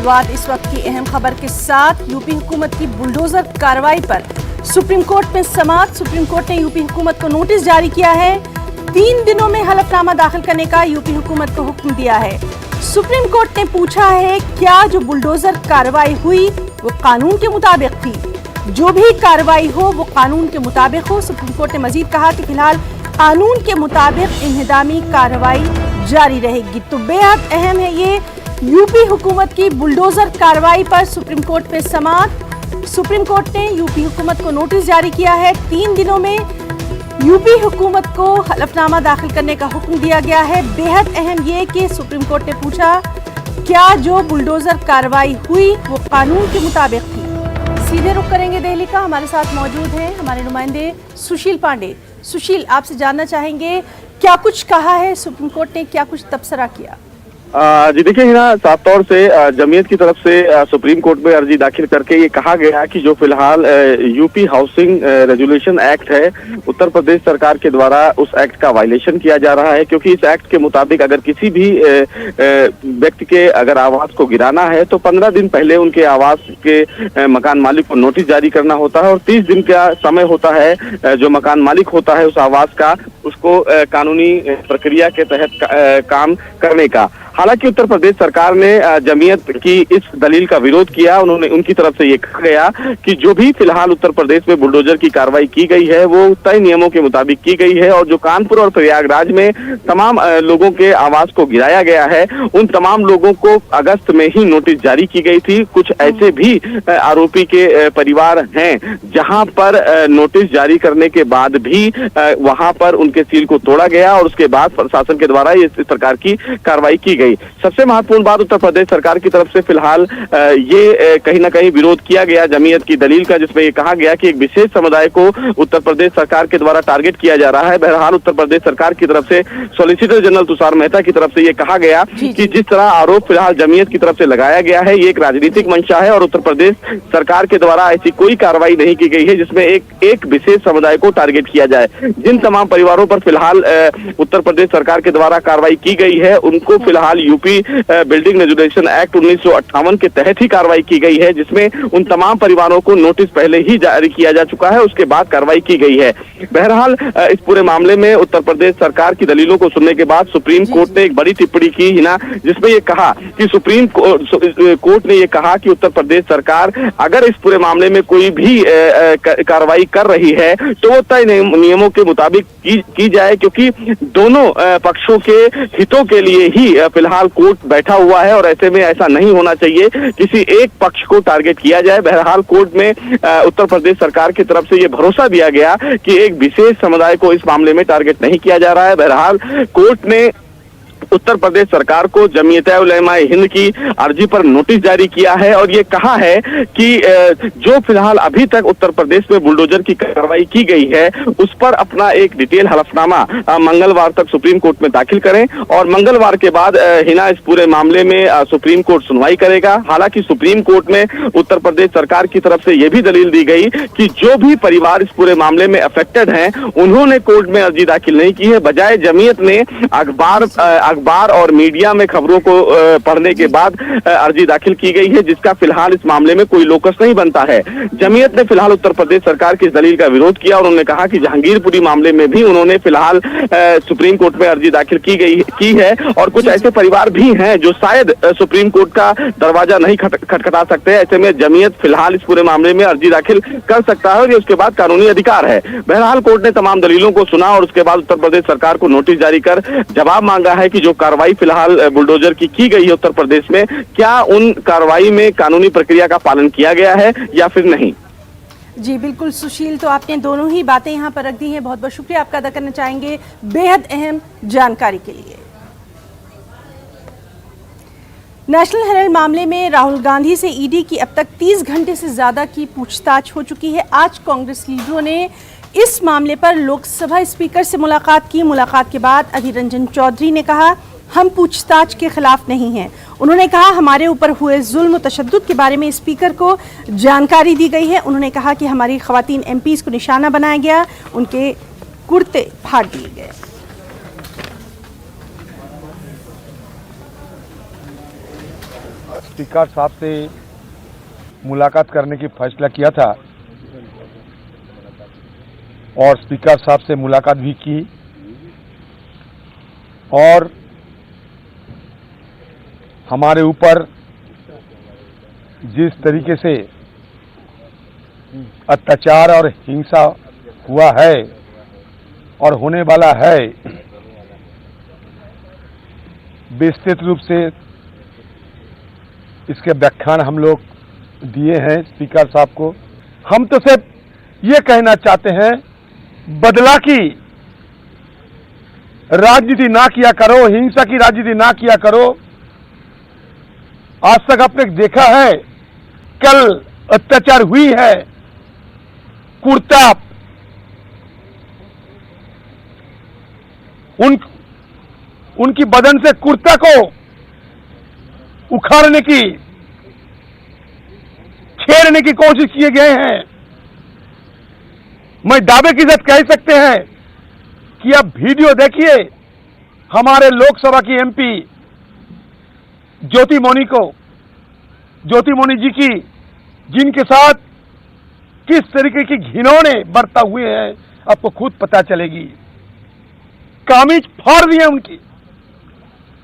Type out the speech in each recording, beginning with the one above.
शुरुआत इस वक्त की अहम खबर के साथ। यूपी हुकूमत की बुलडोजर कार्रवाई पर सुप्रीम कोर्ट में समाअत। सुप्रीम कोर्ट ने यूपी हुकूमत को नोटिस जारी किया है। 3 दिनों में हलफनामा दाखिल करने का यूपी हुकूमत को हुक्म दिया है। सुप्रीम कोर्ट ने पूछा है क्या जो बुलडोजर कार्रवाई हुई वो कानून के मुताबिक थी। जो भी कार्रवाई हो वो कानून के मुताबिक हो। सुप्रीम कोर्ट ने मजीद कहा कि फिलहाल कानून के मुताबिक इंहदामी कार्रवाई जारी रहेगी। तो बेहद अहम है ये यूपी हुकूमत की बुलडोजर कार्रवाई पर सुप्रीम कोर्ट में समाअत। सुप्रीम कोर्ट ने यूपी हुकूमत को नोटिस जारी किया है। 3 दिनों में यूपी हुकूमत को हलफनामा दाखिल करने का हुक्म दिया गया है। बेहद अहम ये कि सुप्रीम कोर्ट ने पूछा क्या जो बुलडोजर कार्रवाई हुई वो कानून के मुताबिक थी। सीधे रुख करेंगे दिल्ली का। हमारे साथ मौजूद हैं हमारे नुमाइंदे सुशील पांडे। सुशील, आपसे जानना चाहेंगे क्या कुछ कहा है सुप्रीम कोर्ट ने, क्या कुछ तबसरा किया? जी देखिए हिना, साफ तौर से जमीयत की तरफ से सुप्रीम कोर्ट में अर्जी दाखिल करके ये कहा गया कि जो फिलहाल यूपी हाउसिंग रेजुलेशन एक्ट है, उत्तर प्रदेश सरकार के द्वारा उस एक्ट का वायलेशन किया जा रहा है। क्योंकि इस एक्ट के मुताबिक अगर किसी भी व्यक्ति के अगर आवास को गिराना है तो 15 दिन पहले उनके आवास के मकान मालिक को नोटिस जारी करना होता है और 30 दिन का समय होता है जो मकान मालिक होता है उस आवास का, उसको कानूनी प्रक्रिया के तहत काम करने का। हालांकि उत्तर प्रदेश सरकार ने जमीयत की इस दलील का विरोध किया। उन्होंने उनकी तरफ से ये कहा गया कि जो भी फिलहाल उत्तर प्रदेश में बुलडोजर की कार्रवाई की गई है वो तय नियमों के मुताबिक की गई है और जो कानपुर और प्रयागराज में तमाम लोगों के आवास को गिराया गया है उन तमाम लोगों को अगस्त में ही नोटिस जारी की गई थी। कुछ ऐसे भी आरोपी के परिवार हैं जहां पर नोटिस जारी करने के बाद भी वहां पर उनके सील को तोड़ा गया और उसके बाद प्रशासन के द्वारा इस प्रकार की कार्रवाई की गई। सबसे महत्वपूर्ण बात, उत्तर प्रदेश सरकार की तरफ से फिलहाल ये कहीं ना कहीं विरोध किया गया जमीयत की दलील का, जिसमें ये कहा गया कि एक विशेष समुदाय को उत्तर प्रदेश सरकार के द्वारा टारगेट किया जा रहा है। बहरहाल उत्तर प्रदेश सरकार की तरफ से सॉलिसिटर जनरल तुषार मेहता की तरफ से ये कहा गया कि जिस तरह आरोप फिलहाल जमीयत की तरफ से लगाया गया है ये एक राजनीतिक मंशा है और उत्तर प्रदेश सरकार के द्वारा ऐसी कोई कार्रवाई नहीं की गई है जिसमें एक विशेष समुदाय को टारगेट किया जाए। जिन तमाम परिवारों पर फिलहाल उत्तर प्रदेश सरकार के द्वारा कार्रवाई की गई है उनको फिलहाल यूपी बिल्डिंग रेजुलेशन एक्ट 1958 के तहत ही कार्रवाई की गई है, जिसमें उन तमाम परिवारों को नोटिस पहले ही जारी किया जा चुका है, उसके बाद कार्रवाई की गई है। बहरहाल इस पूरे मामले में उत्तर प्रदेश सरकार की दलीलों को सुनने के बाद सुप्रीम कोर्ट ने एक बड़ी टिप्पणी की हिना, जिसमें ये कहा कि सुप्रीम कोर्ट ने ये कहा कि उत्तर प्रदेश सरकार अगर इस पूरे मामले में कोई भी कार्रवाई कर रही है तो वो तय नियमों के मुताबिक की जाए, क्योंकि दोनों पक्षों के हितों के लिए ही फिलहाल कोर्ट बैठा हुआ है और ऐसे में ऐसा नहीं होना चाहिए किसी एक पक्ष को टारगेट किया जाए। बहरहाल कोर्ट में उत्तर प्रदेश सरकार की तरफ से ये भरोसा दिया गया कि एक विशेष समुदाय को इस मामले में टारगेट नहीं किया जा रहा है। बहरहाल कोर्ट ने उत्तर प्रदेश सरकार को जमीयत उलमा हिंद की अर्जी पर नोटिस जारी किया है और ये कहा है कि जो फिलहाल अभी तक उत्तर प्रदेश में बुलडोजर की कार्रवाई की गई है उस पर अपना एक डिटेल हलफनामा मंगलवार तक सुप्रीम कोर्ट में दाखिल करें और मंगलवार के बाद हिना इस पूरे मामले में सुप्रीम कोर्ट सुनवाई करेगा। हालांकि सुप्रीम कोर्ट में उत्तर प्रदेश सरकार की तरफ से यह भी दलील दी गई कि जो भी परिवार इस पूरे मामले में अफेक्टेड हैं उन्होंने कोर्ट में अर्जी दाखिल नहीं की है, बजाय जमीयत ने अखबार और मीडिया में खबरों को पढ़ने के बाद अर्जी दाखिल की गई है, जिसका फिलहाल इस मामले में कोई लोकस नहीं बनता है। जमीयत ने फिलहाल उत्तर प्रदेश सरकार की इस दलील का विरोध किया और उन्होंने कहा कि जहांगीरपुरी मामले में भी उन्होंने फिलहाल सुप्रीम कोर्ट में अर्जी दाखिल की है और कुछ ऐसे परिवार भी हैं जो शायद सुप्रीम कोर्ट का दरवाजा नहीं खटखटा सकते। ऐसे में जमीयत फिलहाल इस पूरे मामले में अर्जी दाखिल कर सकता है और ये उसके बाद कानूनी अधिकार है। बहरहाल कोर्ट ने तमाम दलीलों को सुना और उसके बाद उत्तर प्रदेश सरकार को नोटिस जारी कर जवाब मांगा है कि जो कार्रवाई फिलहाल बुलडोजर की गई है उत्तर प्रदेश में, क्या उन कार्रवाई में कानूनी प्रक्रिया का पालन किया गया है या फिर नहीं। जी बिल्कुल सुशील, तो आपने दोनों ही बातें यहाँ पर रख दी हैं। बहुत बहुत शुक्रिया आपका अदा करना चाहेंगे बेहद अहम जानकारी के लिए। नेशनल हेराल्ड मामले में राहुल गांधी से ईडी की अब तक 30 घंटे से ज्यादा की पूछताछ हो चुकी है। आज कांग्रेस लीडरों ने इस मामले पर लोकसभा स्पीकर से मुलाकात की। मुलाकात के बाद अधीर रंजन चौधरी ने कहा हम पूछताछ के खिलाफ नहीं हैं। उन्होंने कहा हमारे ऊपर हुए जुल्म तशद्दुद के बारे में स्पीकर को जानकारी दी गई है। उन्होंने कहा कि हमारी खवातीन एमपीज़ को निशाना बनाया गया, उनके कुर्ते फाड़ दिए गए। स्पीकर साहब से मुलाकात करने की फैसला किया था और स्पीकर साहब से मुलाकात भी की और हमारे ऊपर जिस तरीके से अत्याचार और हिंसा हुआ है और होने वाला है, विस्तृत रूप से इसके व्याख्यान हम लोग दिए हैं स्पीकर साहब को। हम तो सिर्फ ये कहना चाहते हैं, बदला की राजनीति ना किया करो, हिंसा की राजनीति ना किया करो। आज तक आपने देखा है, कल अत्याचार हुई है, कुर्ता उनकी बदन से कुर्ता को उखाड़ने की, छेड़ने की कोशिश किए गए हैं। मैं दावे के साथ कह सकते हैं कि अब वीडियो देखिए, हमारे लोकसभा की एमपी ज्योति मौनी जी की, जिनके साथ किस तरीके की घिनौने बरता हुए हैं, आपको खुद पता चलेगी। कामीज फाड़ दिए, उनकी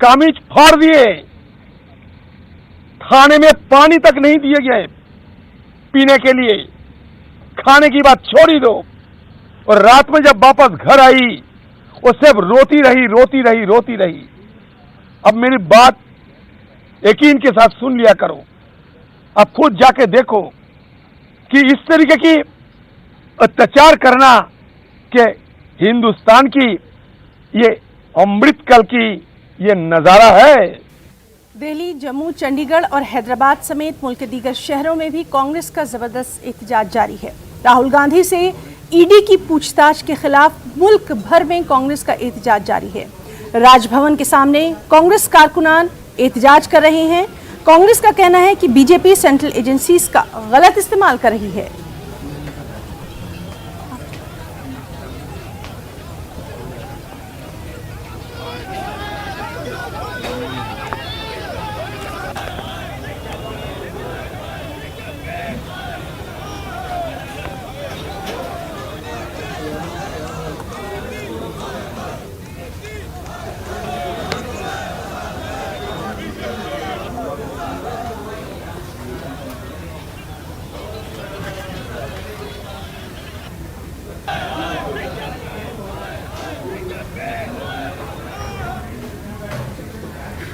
कामीज फाड़ दिए, खाने में पानी तक नहीं दिए गए पीने के लिए, खाने की बात छोड़ ही दो। और रात में जब वापस घर आई, वो सिर्फ रोती रही। अब मेरी बात यकीन के साथ सुन लिया करो, अब खुद जाके देखो कि इस तरीके की अत्याचार करना कि हिंदुस्तान की ये अमृतकाल की ये नजारा है। दिल्ली, जम्मू, चंडीगढ़ और हैदराबाद समेत मुल्क के दीगर शहरों में भी कांग्रेस का जबरदस्त एहतजाज जारी है। राहुल गांधी से ईडी की पूछताछ के खिलाफ मुल्क भर में कांग्रेस का एहतजाज जारी है। राजभवन के सामने कांग्रेस कारकुनान एहतजाज कर रहे हैं। कांग्रेस का कहना है कि बीजेपी सेंट्रल एजेंसीज का गलत इस्तेमाल कर रही है।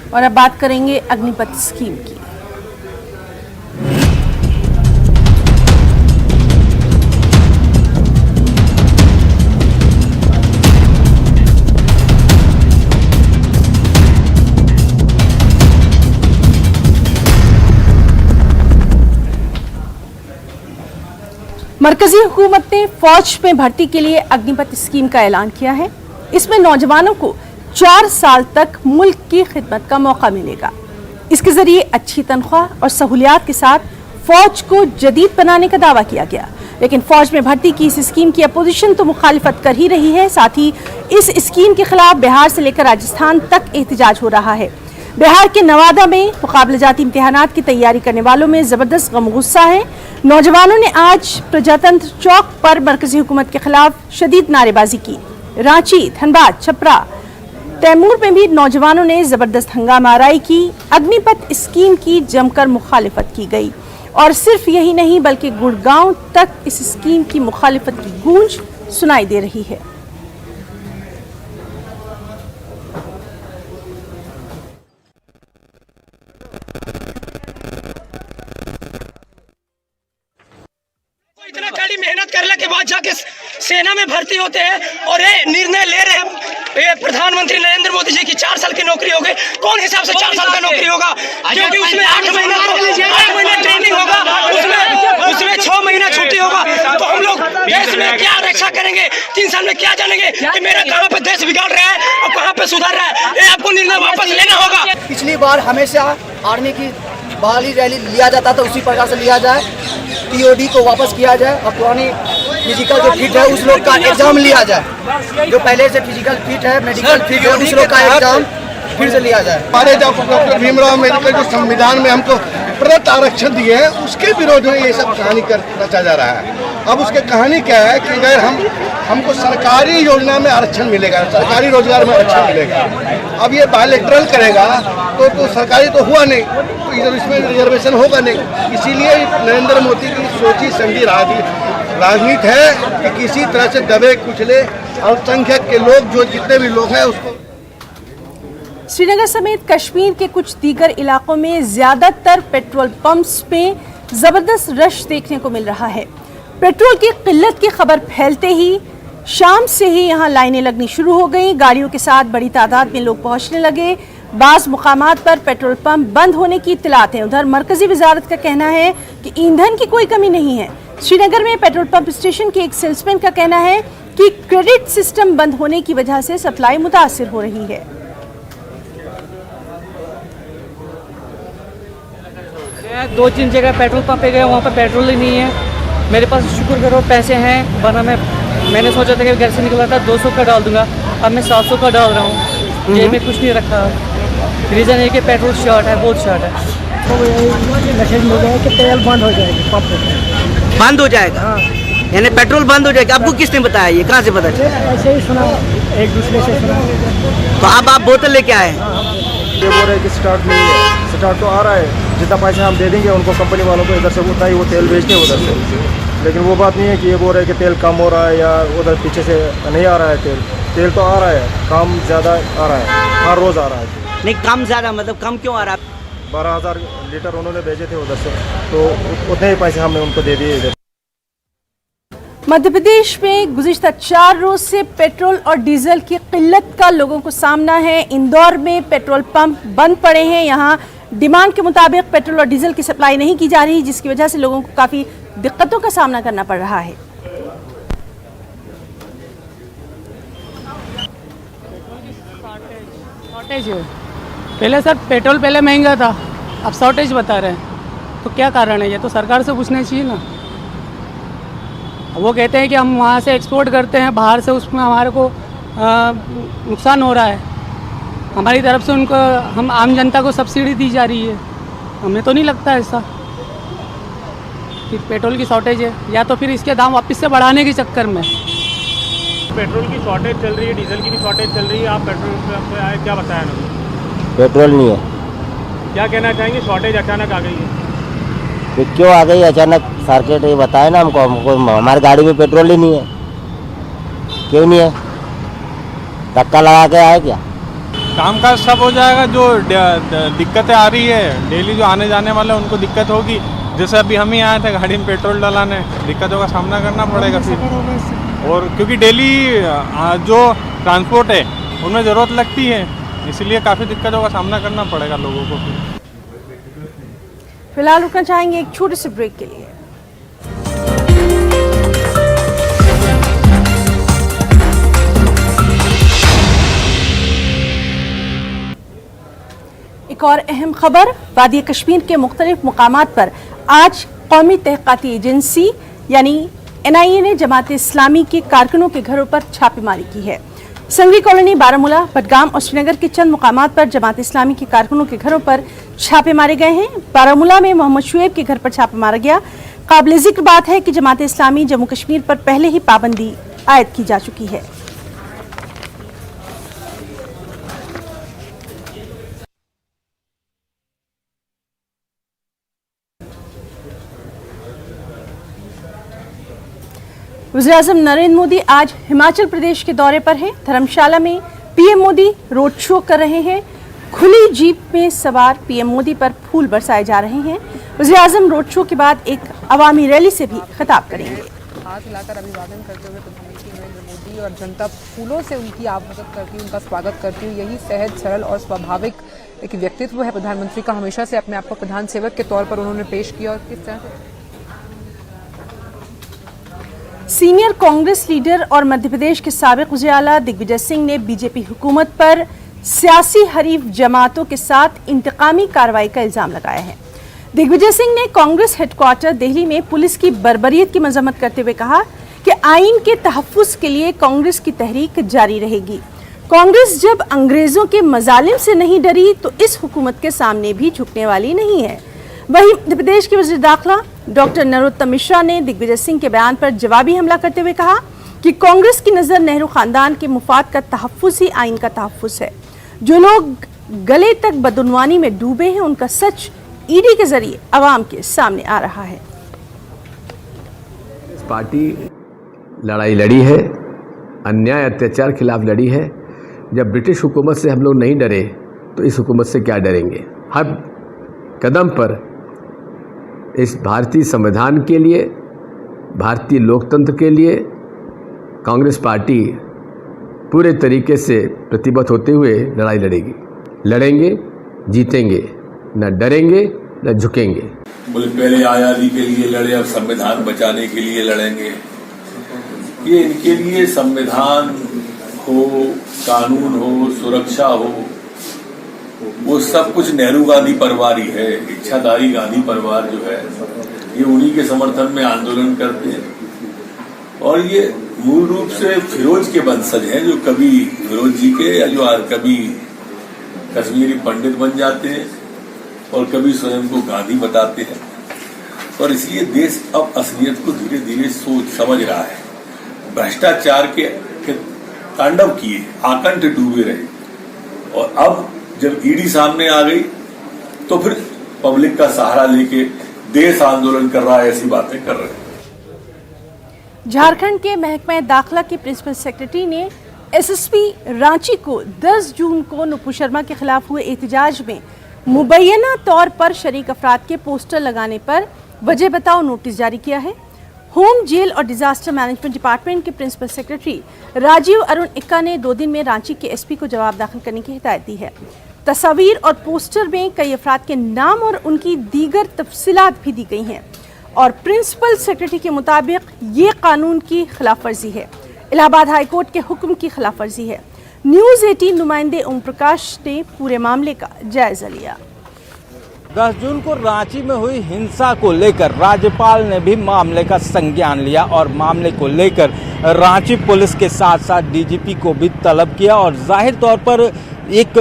और अब बात करेंगे अग्निपथ स्कीम की। मरकजी हुकूमत ने फौज में भर्ती के लिए अग्निपथ स्कीम का ऐलान किया है। इसमें नौजवानों को 4 साल तक मुल्क की खिदमत का मौका मिलेगा। इसके जरिए अच्छी तनख्वाह और सहूलियात के साथ फौज को जदीद बनाने का दावा किया गया। लेकिन फौज में भर्ती की इस स्कीम की अपोजिशन तो मुखालिफत कर ही रही है। साथ ही इस स्कीम के खिलाफ बिहार से लेकर राजस्थान तक एहतजाज हो रहा है। बिहार के नवादा में मुकाबलेजाती इम्तिहानात की तैयारी करने वालों में जबरदस्त गम गुस्सा है। नौजवानों ने आज प्रजातंत्र चौक पर मरकजी हुकूमत के खिलाफ शदीद नारेबाजी की। रांची, धनबाद, छपरा, तैमूर में भी नौजवानों ने जबरदस्त हंगामा आराई की। अग्निपथ स्कीम की जमकर मुखालिफत की गई और सिर्फ यही नहीं बल्कि गुड़गांव तक इस स्कीम की मुखालिफत की गूंज सुनाई दे रही है। इतना कड़ी मेहनत करने के बाद जाके सेना में भर्ती होते हैं और ये निर्णय ले रहे हैं प्रधानमंत्री नरेंद्र मोदी जी की 4 साल की नौकरी हो गई। कौन हिसाब से 4 साल का नौकरी होगा? क्योंकि उसमें 8 महीना ट्रेनिंग होगा, उसमें 6 महीना छुट्टी होगा। तो हम लोग देश में क्या रक्षा करेंगे? 3 साल में क्या जानेंगे कि मेरा कहाँ पे देश बिगाड़ रहा है और कहाँ पे सुधार रहा है? ये आपको निर्णय वापस लेना होगा। पिछली बार हमेशा आर्मी की बहाली रैली लिया जाता था, उसी प्रकार से लिया जाए। पीओडी को वापस किया जाए और पुरानी फिजिकल जो फिट है उस लोग का एग्जाम लिया जाए। जो पहले से फिजिकल फिट है, मेडिकल फिट है, उस लोग का एग्जाम फिर से लिया जाए। हमारे डॉक्टर भीमराव अम्बेडकर के संविधान में हमको प्रदत्त आरक्षण दिए हैं उसके विरोध में ये सब कहानी रचा जा रहा है। अब उसके कहानी क्या है कि अगर हमको सरकारी योजना में आरक्षण मिलेगा, सरकारी रोजगार में आरक्षण मिलेगा, अब ये बायलैटरल करेगा तो सरकारी तो हुआ नहीं, तो इधर इसमें रिजर्वेशन होगा नहीं। इसीलिए नरेंद्र मोदी की सोची समझी राजनीति है कि किसी तरह से दबे कुचले अल्पसंख्यक के लोग, जो जितने भी लोग हैं उसको। श्रीनगर समेत कश्मीर के कुछ दीगर इलाकों में ज्यादातर पेट्रोल पंप्स में जबरदस्त रश देखने को मिल रहा है। पेट्रोल की किल्लत की खबर फैलते ही शाम से ही यहां लाइनें लगनी शुरू हो गई। गाड़ियों के साथ बड़ी तादाद में लोग पहुंचने लगे। बाज़ मुकामात पर पेट्रोल पंप बंद होने की इत्तलात हैं। उधर मरकजी वजारत का कहना है कि ईंधन की कोई कमी नहीं है। श्रीनगर में पेट्रोल पंप स्टेशन के एक सेल्समैन का कहना है कि क्रेडिट सिस्टम बंद होने की वजह से सप्लाई मुतासिर हो रही है। 2-3 जगह पेट्रोल पंप पे गए, वहाँ पर पेट्रोल ही नहीं है। मेरे पास शुक्र करो पैसे हैं, वरना मैंने सोचा था कि घर से निकला था 200 का डाल दूंगा, अब मैं 700 का डाल रहा हूँ। जेब में कुछ नहीं रखा। रीज़न है कि पेट्रोल शॉर्ट है, बहुत शॉर्ट है। तो मैसेज मिल गया कि तेल बंद हो जाएगा, पंप बंद हो जाएगा। हाँ। यानी पेट्रोल बंद हो जाएगा। आपको किसने बताया, ये कहाँ से पता चला? ऐसे ही सुना, एक दूसरे से सुना। तो अब आप बोतल लेके आए? ये बोल रहे हैं कि स्टार्ट नहीं है। स्टार्ट तो आ रहा है, जितना पैसे हम दे देंगे उनको, कंपनी वालों को इधर से उतना ही वो तेल बेचते हैं उधर से। लेकिन वो बात नहीं है कि ये बोल रहे हैं कि तेल कम हो रहा है या उधर पीछे से नहीं आ रहा है तेल तो आ रहा है, कम ज़्यादा आ रहा है, हर रोज़ आ रहा है। नहीं, कम ज़्यादा मतलब कम क्यों आ रहा है? 12,000 लीटर उन्होंने भेजे थे उधर से, तो उतने ही पैसे हमने उनको दे दिए इधर। मध्य प्रदेश में गुज़िश्ता 4 रोज से पेट्रोल और डीजल की किल्लत का लोगों को सामना है। इंदौर में पेट्रोल पंप बंद पड़े हैं। यहां डिमांड के मुताबिक पेट्रोल और डीजल की सप्लाई नहीं की जा रही, जिसकी वजह से लोगों को काफ़ी दिक्कतों का सामना करना पड़ रहा है। शॉर्टेज है। पहले सर पेट्रोल पहले महंगा था, अब शॉर्टेज बता रहे हैं, तो क्या कारण है? ये तो सरकार से पूछना चाहिए ना। वो कहते हैं कि हम वहाँ से एक्सपोर्ट करते हैं बाहर से, उसमें हमारे को नुकसान हो रहा है। हमारी तरफ से उनको, हम आम जनता को सब्सिडी दी जा रही है। हमें तो नहीं लगता ऐसा कि पेट्रोल की शॉर्टेज है, या तो फिर इसके दाम वापस से बढ़ाने के चक्कर में। पेट्रोल की शॉर्टेज चल रही है, डीजल की भी शॉर्टेज चल रही है। आप पेट्रोल पे आए, क्या बताया ना? पेट्रोल नहीं है। क्या कहना चाहेंगे? शॉर्टेज अचानक आ गई है, तो क्यों आ गई अचानक? सर्किट ये बताए ना हमको हमारी गाड़ी में पेट्रोल ही नहीं है। क्यों नहीं है? धक्का लगा के आए क्या? काम काज सब हो जाएगा। जो दिक्कतें आ रही है डेली, जो आने जाने वाले उनको दिक्कत होगी। जैसे अभी हम ही आए थे गाड़ी में पेट्रोल डलाने, दिक्कतों का सामना करना पड़ेगा फिर। और क्योंकि डेली जो ट्रांसपोर्ट है उनमें ज़रूरत लगती है, इसलिए काफ़ी दिक्कतों का सामना करना पड़ेगा लोगों को। फिलहाल रुकना चाहेंगे एक छोटे से ब्रेक के लिए। एक और अहम खबर, वादी कश्मीर के मुख्तलिफ मुकामात पर आज कौमी तहक़ीक़ाती एजेंसी यानी NIA ने जमात इस्लामी के कारकुनों के घरों पर छापेमारी की है। संगरी कॉलोनी, बारामूला, बडगाम और श्रीनगर के चंद मुकामात पर जमात इस्लामी के कारकुनों के घरों पर छापे मारे गए हैं। बारामूला में मोहम्मद शुएब के घर पर छापा मारा गया। काबिल जिक्र बात है कि जमात इस्लामी जम्मू कश्मीर पर पहले ही पाबंदी आयद की जा चुकी है। वज़ीर-ए-आज़म नरेंद्र मोदी आज हिमाचल प्रदेश के दौरे पर हैं। धर्मशाला में PM मोदी रोड शो कर रहे हैं। खुली जीप में सवार PM मोदी पर फूल बरसाए जा रहे हैं। वज़ीर-ए-आज़म रोड शो के बाद एक अवामी रैली से भी खिताब करेंगे। हाथ हिलाकर अभिवादन करते हुए प्रधानमंत्री नरेंद्र मोदी और जनता फूलों से उनकी आवागत करती हुई, उनका स्वागत करती हुई। यही सहज, सरल और स्वाभाविक एक व्यक्तित्व है प्रधानमंत्री का। हमेशा से अपने आप को प्रधान सेवक के तौर पर उन्होंने पेश किया। और किस तरह से सीनियर कांग्रेस लीडर और मध्य प्रदेश के साबिक वज़ीर आला दिग्विजय सिंह ने बीजेपी हुकूमत पर सियासी हरीफ जमातों के साथ इंतकामी कार्रवाई का इल्जाम लगाया है। दिग्विजय सिंह ने कांग्रेस हेडक्वार्टर दिल्ली में पुलिस की बर्बरियत की मजम्मत करते हुए कहा कि आइन के तहफ़्फ़ुज़ के लिए कांग्रेस की तहरीक जारी रहेगी। कांग्रेस जब अंग्रेजों के मजालिम से नहीं डरी तो इस हुकूमत के सामने भी झुकने वाली नहीं है। वहीं मध्य प्रदेश के वजीर दाखिला डॉक्टर नरोत्तम मिश्रा ने दिग्विजय सिंह के बयान पर जवाबी हमला करते हुए कहा कि कांग्रेस की नजर नेहरू खानदान के मुफाद का तहफ्फुज़ ही आइन का तहफ्फुज़ है। जो लोग गले तक बदउनवानी में डूबे हैं उनका सच ईडी के जरिए अवाम के सामने आ रहा है। पार्टी लड़ाई लड़ी है, अन्याय अत्याचार खिलाफ लड़ी है। जब ब्रिटिश हुकूमत से हम लोग नहीं डरे तो इस हुकूमत से क्या डरेंगे। हर कदम पर इस भारतीय संविधान के लिए, भारतीय लोकतंत्र के लिए कांग्रेस पार्टी पूरे तरीके से प्रतिबद्ध होते हुए लड़ाई लड़ेगी। लड़ेंगे, जीतेंगे, न डरेंगे न झुकेंगे। मुल्क पहले आज़ादी के लिए लड़े, अब संविधान बचाने के लिए लड़ेंगे। ये इनके लिए संविधान हो, कानून हो, सुरक्षा हो, वो सब कुछ नेहरू गांधी परिवार ही है। इच्छाधारी गांधी परिवार जो है ये उन्हीं के समर्थन में आंदोलन करते हैं और ये मूल रूप से फिरोज के वंशज हैं, जो कभी फिरोज जी के या जो कभी कश्मीरी पंडित बन जाते हैं और कभी स्वयं को गांधी बताते हैं। और इसलिए देश अब असलियत को धीरे धीरे सोच समझ रहा है। भ्रष्टाचार के तांडव किए, आकंठ डूबे रहे और अब जब ईडी सामने आ गई तो फिर पब्लिक का सहारा लेके देश आंदोलन कर रहा है, ऐसी बातें कर रहे हैं। झारखंड के महकमा दाखिला के प्रिंसिपल सेक्रेटरी ने एसएसपी रांची को 10 जून को नुपुर शर्मा के खिलाफ हुए एहतजाज में मुबैना तौर पर शरीक अफराद के पोस्टर लगाने पर वजह बताओ नोटिस जारी किया है। होम, जेल और डिजास्टर मैनेजमेंट डिपार्टमेंट के प्रिंसिपल सेक्रेटरी राजीव अरुण इक्का ने 2 दिन में रांची के एसपी को जवाब दाखिल करने की हिदायत दी है। तस्वीर और पोस्टर में कई अफराद के नाम और उनकी दीगर तफसीलात भी दी गई हैं और प्रिंसिपल सेक्रेटरी के मुताबिक ये कानून की खिलाफ वर्जी है, इलाहाबाद हाई कोर्ट के हुक्म की खिलाफ वर्जी है। न्यूज़ 18 नुमाइंदे ओम प्रकाश ने पूरे मामले का जायजा लिया। 10 जून को रांची में हुई हिंसा को लेकर राज्यपाल ने भी मामले का संज्ञान लिया और मामले को लेकर रांची पुलिस के साथ साथ डीजीपी को भी तलब किया और जाहिर तौर पर एक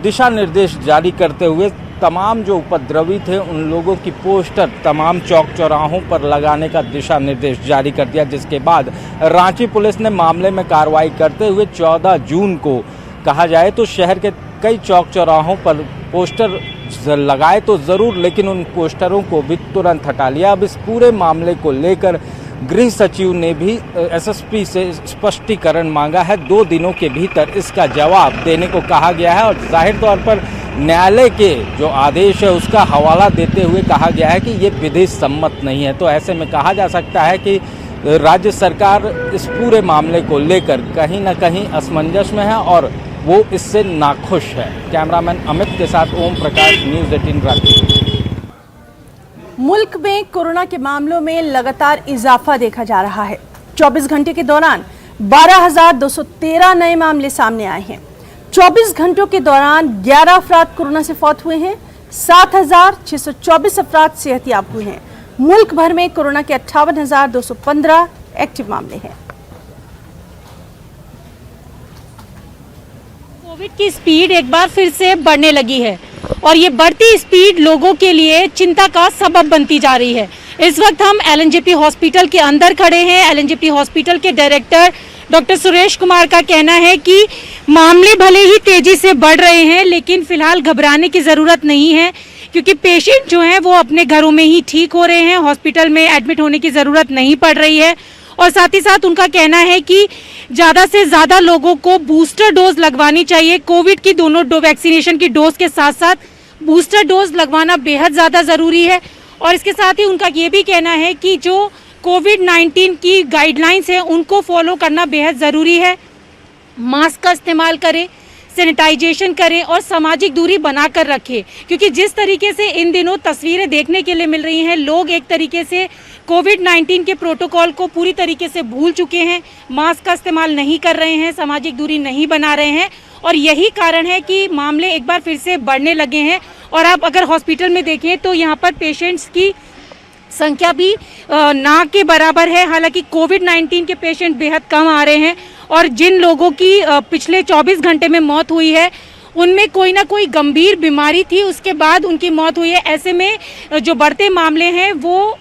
दिशा निर्देश जारी करते हुए तमाम जो उपद्रवी थे उन लोगों की पोस्टर तमाम चौक चौराहों पर लगाने का दिशा निर्देश जारी कर दिया, जिसके बाद रांची पुलिस ने मामले में कार्रवाई करते हुए 14 जून को कहा जाए तो शहर के कई चौक चौराहों पर पोस्टर लगाए तो ज़रूर, लेकिन उन पोस्टरों को भी तुरंत हटा लिया। अब इस पूरे मामले को लेकर गृह सचिव ने भी एसएसपी से स्पष्टीकरण मांगा है। 2 दिनों के भीतर इसका जवाब देने को कहा गया है और जाहिर तौर पर न्यायालय के जो आदेश है उसका हवाला देते हुए कहा गया है कि ये विधि सम्मत नहीं है। तो ऐसे में कहा जा सकता है कि राज्य सरकार इस पूरे मामले को लेकर कहीं न कहीं असमंजस में है और वो इससे नाखुश है। कैमरामैन अमित के साथ ओम प्रकाश, न्यूज़ 18 रांची। मुल्क में कोरोना के मामलों में लगातार इजाफा देखा जा रहा है। 24 घंटे के दौरान 12,213 नए मामले सामने आए हैं। 24 घंटों के दौरान 11 अफराद कोरोना से फौत हुए हैं। 7,624 अफराद सेहतियाब हुए हैं। मुल्क भर में कोरोना के 58,215 एक्टिव मामले हैं। कोविड की स्पीड एक बार फिर से बढ़ने लगी है और ये बढ़ती स्पीड लोगों के लिए चिंता का सबब बनती जा रही है। इस वक्त हम एलएनजेपी हॉस्पिटल के अंदर खड़े हैं। एलएनजेपी हॉस्पिटल के डायरेक्टर डॉक्टर सुरेश कुमार का कहना है कि मामले भले ही तेजी से बढ़ रहे हैं लेकिन फिलहाल घबराने की ज़रूरत नहीं है, क्योंकि पेशेंट जो हैं वो अपने घरों में ही ठीक हो रहे हैं। हॉस्पिटल में एडमिट होने की ज़रूरत नहीं पड़ रही है और साथ ही साथ उनका कहना है कि ज़्यादा से ज़्यादा लोगों को बूस्टर डोज लगवानी चाहिए। कोविड की दोनों वैक्सीनेशन की डोज के साथ साथ बूस्टर डोज लगवाना बेहद ज़्यादा ज़रूरी है। और इसके साथ ही उनका ये भी कहना है कि जो कोविड-19 की गाइडलाइंस है उनको फॉलो करना बेहद ज़रूरी है। मास्क का इस्तेमाल करें, सैनिटाइजेशन करें और सामाजिक दूरी बनाकर रखें, क्योंकि जिस तरीके से इन दिनों तस्वीरें देखने के लिए मिल रही हैं, लोग एक तरीके से कोविड-19 के प्रोटोकॉल को पूरी तरीके से भूल चुके हैं, मास्क का इस्तेमाल नहीं कर रहे हैं, सामाजिक दूरी नहीं बना रहे हैं और यही कारण है कि मामले एक बार फिर से बढ़ने लगे हैं। और आप अगर हॉस्पिटल में देखें तो यहाँ पर पेशेंट्स की संख्या भी ना के बराबर है। हालांकि कोविड-19 के पेशेंट बेहद कम आ रहे हैं और जिन लोगों की पिछले 24 घंटे में मौत हुई है उनमें कोई ना कोई गंभीर बीमारी थी, उसके बाद उनकी मौत हुई है। ऐसे में जो बढ़ते मामले हैं वो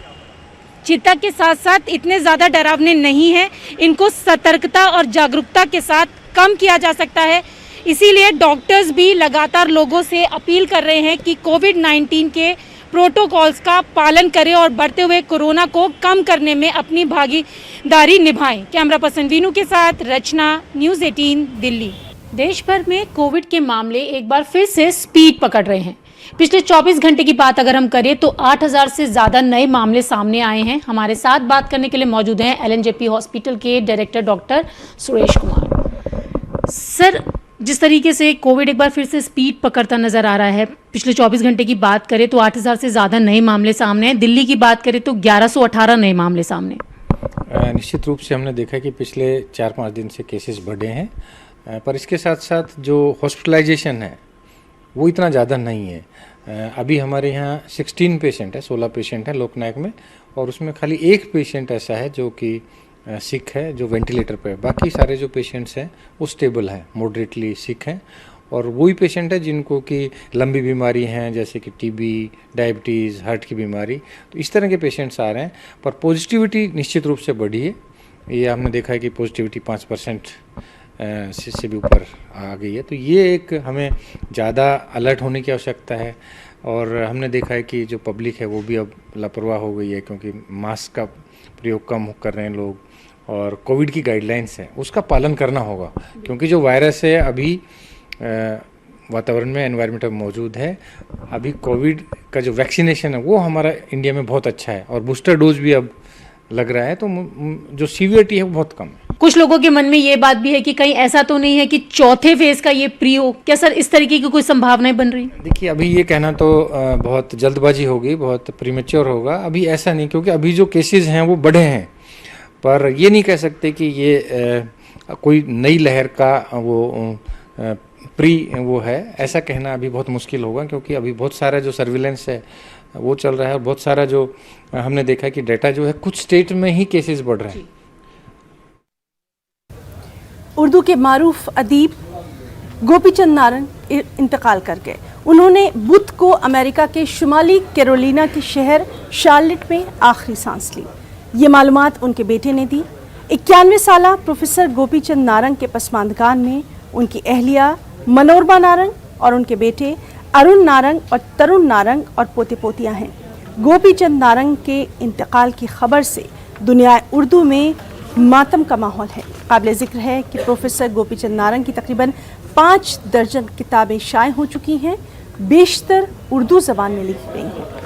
चिंता के साथ साथ इतने ज़्यादा डरावने नहीं हैं, इनको सतर्कता और जागरूकता के साथ कम किया जा सकता है। इसीलिए डॉक्टर्स भी लगातार लोगों से अपील कर रहे हैं कि कोविड-19 के प्रोटोकॉल्स का पालन करें और बढ़ते हुए कोरोना को कम करने में अपनी भागीदारी निभाएं। कैमरा पर्सन वीनू के साथ रचना, न्यूज़ 18 दिल्ली। देश भर में कोविड के मामले एक बार फिर से स्पीड पकड़ रहे हैं। पिछले 24 घंटे की बात अगर हम करें तो 8000 से ज़्यादा नए मामले सामने आए हैं। हमारे साथ बात करने के लिए मौजूद हैं LNJP हॉस्पिटल के director doctor Suresh Kumar. Sir, जिस तरीके से कोविड एक बार फिर से स्पीड पकड़ता नजर आ रहा है, पिछले 24 घंटे की बात करें तो 8000 से ज़्यादा नए मामले सामने हैं। दिल्ली की बात करें तो 1118 नए मामले सामने। निश्चित रूप से हमने देखा कि पिछले 4-5 दिन से केसेस बढ़े हैं, पर इसके साथ साथ जो हॉस्पिटलाइजेशन है वो इतना ज़्यादा नहीं है। अभी हमारे यहाँ 16 पेशेंट है, 16 पेशेंट हैं लोकनायक में, और उसमें खाली एक पेशेंट ऐसा है जो कि सिक है, जो वेंटिलेटर पे है। बाकी सारे जो पेशेंट्स हैं वो स्टेबल हैं, मॉडरेटली सिक हैं, और वही पेशेंट है जिनको कि लंबी बीमारी हैं जैसे कि टीबी, डायबिटीज़, हार्ट की बीमारी, तो इस तरह के पेशेंट्स आ रहे हैं। पर पॉजिटिविटी निश्चित रूप से बढ़ी है। ये हमने देखा है कि पॉजिटिविटी 5% से भी ऊपर आ गई है। तो ये एक हमें ज़्यादा अलर्ट होने की आवश्यकता है। और हमने देखा है कि जो पब्लिक है वो भी अब लापरवाह हो गई है, क्योंकि मास्क का प्रयोग कम कर रहे हैं लोग, और कोविड की गाइडलाइंस है उसका पालन करना होगा, क्योंकि जो वायरस है अभी वातावरण में, एनवायरनमेंट में मौजूद है। अभी कोविड का जो वैक्सीनेशन है वो हमारा इंडिया में बहुत अच्छा है, और बूस्टर डोज भी अब लग रहा है, तो जो सीवियरिटी है वो बहुत कम है। कुछ लोगों के मन में ये बात भी है कि कहीं ऐसा तो नहीं है कि चौथे फेज का ये प्री हो। क्या सर इस तरीके की कोई संभावनाएं बन रही? देखिए, अभी ये कहना तो बहुत जल्दबाजी होगी, बहुत प्रीमेच्योर होगा। अभी ऐसा नहीं, क्योंकि अभी जो केसेस हैं वो बढ़े हैं, पर ये नहीं कह सकते कि ये कोई नई लहर का वो प्री वो है, ऐसा कहना अभी बहुत मुश्किल होगा, क्योंकि अभी बहुत सारा जो सर्विलेंस है वो चल रहा है, और बहुत सारा जो हमने देखा कि डेटा जो है कुछ स्टेट में ही केसेस बढ़ रहे हैं। उर्दू के मारूफ अदीब गोपीचंद नारंग इंतकाल कर गए। उन्होंने बुध को अमेरिका के शुमाली कैरोलिना के शहर शार्लेट में आखिरी सांस ली। ये मालूमात उनके बेटे ने दी। 91 साला प्रोफेसर गोपीचंद नारंग के पसमानदगान में उनकी अहलिया मनोरमा नारंग और उनके बेटे अरुण नारंग और तरुण नारंग और पोते पोतियां हैं। गोपीचंद नारंग के इंतकाल की खबर से दुनिया उर्दू में मातम का माहौल है। काबिल जिक्र है कि प्रोफेसर गोपीचंद नारंग की तकरीबन 5 दर्जन किताबें शाये हो चुकी हैं, बेशतर उर्दू ज़बान में लिखी गई हैं।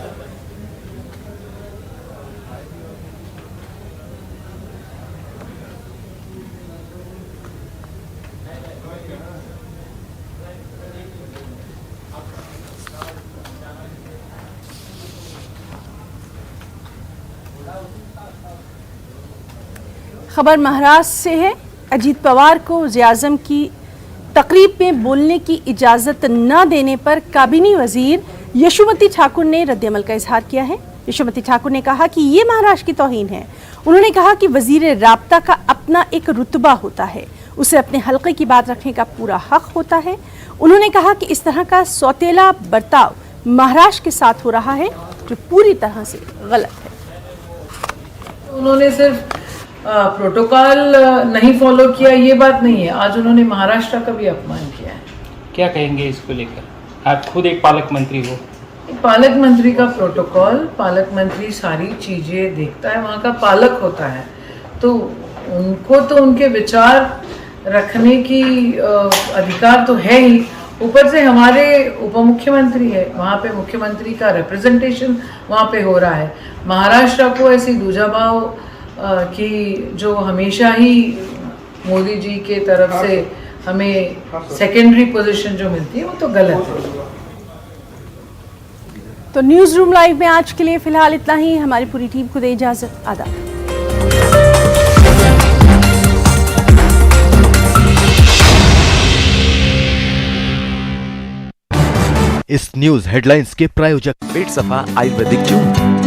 खबर महाराष्ट्र से है। अजीत पवार को वज़ीर-ए-आज़म की तकरीब में बोलने की इजाज़त न देने पर काबीनी वज़ीर यशोमती ठाकुर ने रद्द-ए-अमल का इजहार किया है। यशोमती ठाकुर ने कहा कि ये महाराष्ट्र की तौहीन है। उन्होंने कहा कि वज़ीर राब्ता का अपना एक रुतबा होता है, उसे अपने हल्के की बात रखने का पूरा हक होता है। उन्होंने कहा कि इस तरह का सौतेला बर्ताव महाराष्ट्र के साथ हो रहा है, जो पूरी तरह से गलत है। उन्होंने सिर्फ प्रोटोकॉल नहीं फॉलो किया, ये बात नहीं है, आज उन्होंने महाराष्ट्र का भी अपमान किया है। क्या कहेंगे इसको लेकर? आप खुद एक पालक मंत्री हो। पालक मंत्री का प्रोटोकॉल, पालक मंत्री सारी चीजें देखता है, वहाँ का पालक होता है, तो उनको तो उनके विचार रखने की अधिकार तो है ही। ऊपर से हमारे उप मुख्यमंत्री है, वहाँ पे मुख्यमंत्री का रिप्रेजेंटेशन वहाँ पे हो रहा है। महाराष्ट्र को ऐसी दूजाभाव कि जो हमेशा ही मोदी जी के तरफ से हमें सेकेंडरी पोजीशन जो मिलती है वो तो गलत है। तो न्यूज़ रूम लाइव में आज के लिए फिलहाल इतना ही। हमारी पूरी टीम को दे इजाजत। आदाब। इस न्यूज हेडलाइंस के प्रायोजक पेट सफा आयुर्वेदिक जून।